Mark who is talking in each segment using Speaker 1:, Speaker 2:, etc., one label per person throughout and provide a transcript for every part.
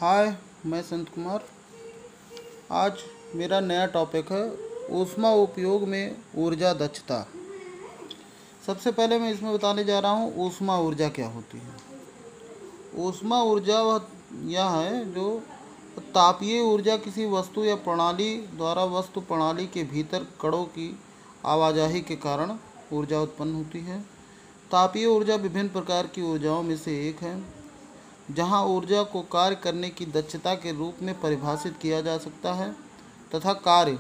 Speaker 1: हाय, मैं संत कुमार। आज मेरा नया टॉपिक है ऊष्मा उपयोग में ऊर्जा दक्षता। सबसे पहले मैं इसमें बताने जा रहा हूँ ऊष्मा ऊर्जा क्या होती है। ऊष्मा ऊर्जा वह यह है जो तापीय ऊर्जा किसी वस्तु या प्रणाली द्वारा वस्तु प्रणाली के भीतर कणों की आवाजाही के कारण ऊर्जा उत्पन्न होती है। तापीय ऊर्जा विभिन्न प्रकार की ऊर्जाओं में से एक है, जहां ऊर्जा को कार्य करने की दक्षता के रूप में परिभाषित किया जा सकता है तथा कार्य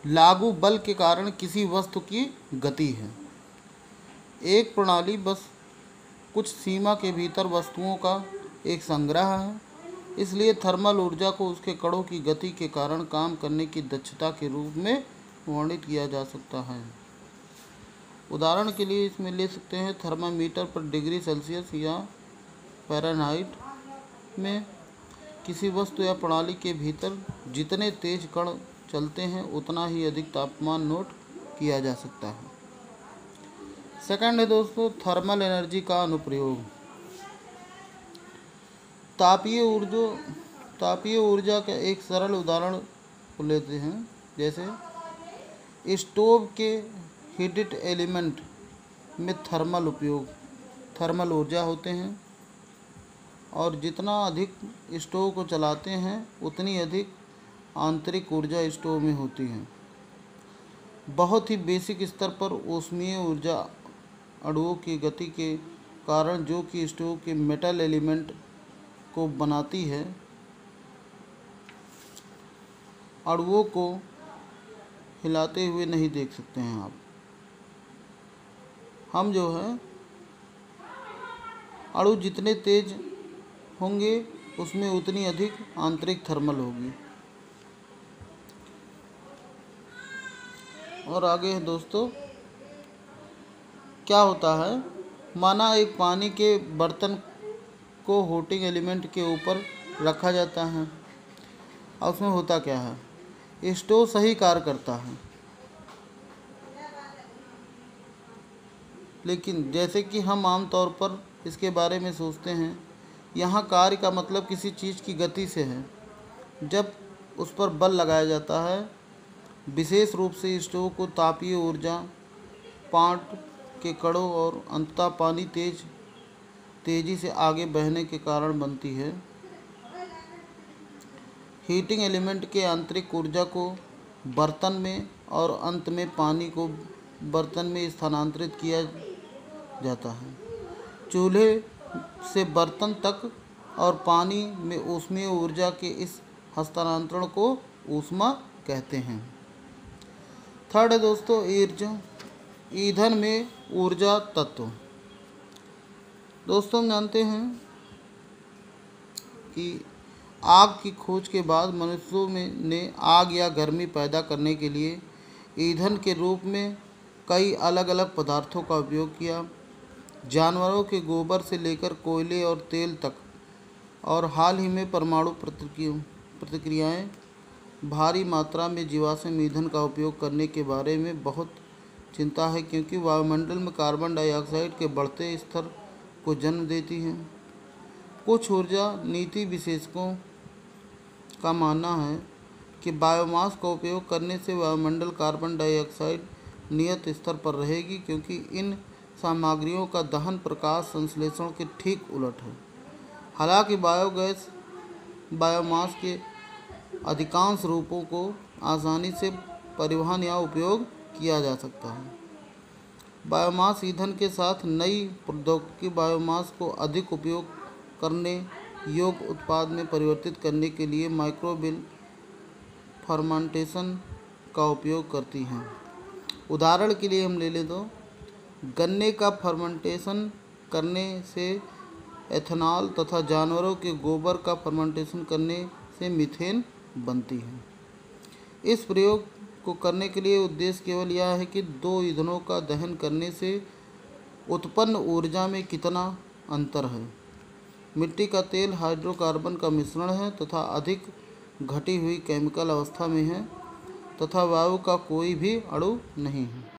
Speaker 1: लागू बल के कारण किसी वस्तु की गति है। एक प्रणाली बस कुछ सीमा के भीतर वस्तुओं का एक संग्रह है, इसलिए थर्मल ऊर्जा को उसके कणों की गति के कारण काम करने की दक्षता के रूप में वर्णित किया जा सकता है। उदाहरण के लिए इसमें ले सकते हैं थर्मामीटर पर डिग्री सेल्सियस या फ़ारेनहाइट में किसी वस्तु या प्रणाली के भीतर जितने तेज कण चलते हैं उतना ही अधिक तापमान नोट किया जा सकता है। सेकंड है दोस्तों थर्मल एनर्जी का अनुप्रयोग। तापीय ऊर्जा का एक सरल उदाहरण लेते हैं, जैसे स्टोव के हीटेड एलिमेंट में थर्मल ऊर्जा होते हैं और जितना अधिक स्टोव को चलाते हैं उतनी अधिक आंतरिक ऊर्जा स्टोव में होती है। बहुत ही बेसिक स्तर पर ऊष्मीय ऊर्जा अणुओं की गति के कारण जो कि स्टोव के मेटल एलिमेंट को बनाती है, अणुओं को हिलाते हुए नहीं देख सकते हैं आप। हम जो है अणु जितने तेज होंगे उसमें उतनी अधिक आंतरिक थर्मल होगी। और आगे है दोस्तों, क्या होता है, माना एक पानी के बर्तन को हीटिंग एलिमेंट के ऊपर रखा जाता है और उसमें होता क्या है, स्टोव सही कार्य करता है, लेकिन जैसे कि हम आम तौर पर इसके बारे में सोचते हैं, यहाँ कार्य का मतलब किसी चीज़ की गति से है। जब उस पर बल लगाया जाता है, विशेष रूप से स्टोव को तापीय ऊर्जा पाट के कणों और अंततः पानी तेजी से आगे बहने के कारण बनती है। हीटिंग एलिमेंट के आंतरिक ऊर्जा को बर्तन में और अंत में पानी को बर्तन में स्थानांतरित किया जाता है। चूल्हे से बर्तन तक और पानी में ऊष्मीय ऊर्जा के इस हस्तांतरण को ऊष्मा कहते हैं। थर्ड है दोस्तों ईंधन में ऊर्जा तत्व। दोस्तों हम जानते हैं कि आग की खोज के बाद मनुष्यों ने आग या गर्मी पैदा करने के लिए ईंधन के रूप में कई अलग अलग पदार्थों का उपयोग किया। जानवरों के गोबर से लेकर कोयले और तेल तक, और हाल ही में परमाणु प्रतिक्रियाएं भारी मात्रा में जीवाश्म ईंधन का उपयोग करने के बारे में बहुत चिंता है, क्योंकि वायुमंडल में कार्बन डाइऑक्साइड के बढ़ते स्तर को जन्म देती हैं। कुछ ऊर्जा नीति विशेषज्ञों का मानना है कि बायोमास का उपयोग करने से वायुमंडल कार्बन डाइऑक्साइड नियत स्तर पर रहेगी, क्योंकि इन सामग्रियों का दहन प्रकाश संश्लेषण के ठीक उलट है। हालांकि बायोगैस बायोमास के अधिकांश रूपों को आसानी से परिवहन या उपयोग किया जा सकता है। बायोमास ईंधन के साथ नई प्रौद्योगिकी बायोमास को अधिक उपयोग करने योग्य उत्पाद में परिवर्तित करने के लिए माइक्रोबियल फर्मेंटेशन का उपयोग करती हैं। उदाहरण के लिए हम ले लें तो गन्ने का फर्मेंटेशन करने से एथेनॉल तथा जानवरों के गोबर का फर्मेंटेशन करने से मीथेन बनती है। इस प्रयोग को करने के लिए उद्देश्य केवल यह है कि दो ईंधनों का दहन करने से उत्पन्न ऊर्जा में कितना अंतर है। मिट्टी का तेल हाइड्रोकार्बन का मिश्रण है तथा अधिक घटी हुई केमिकल अवस्था में है तथा वायु का कोई भी अणु नहीं है।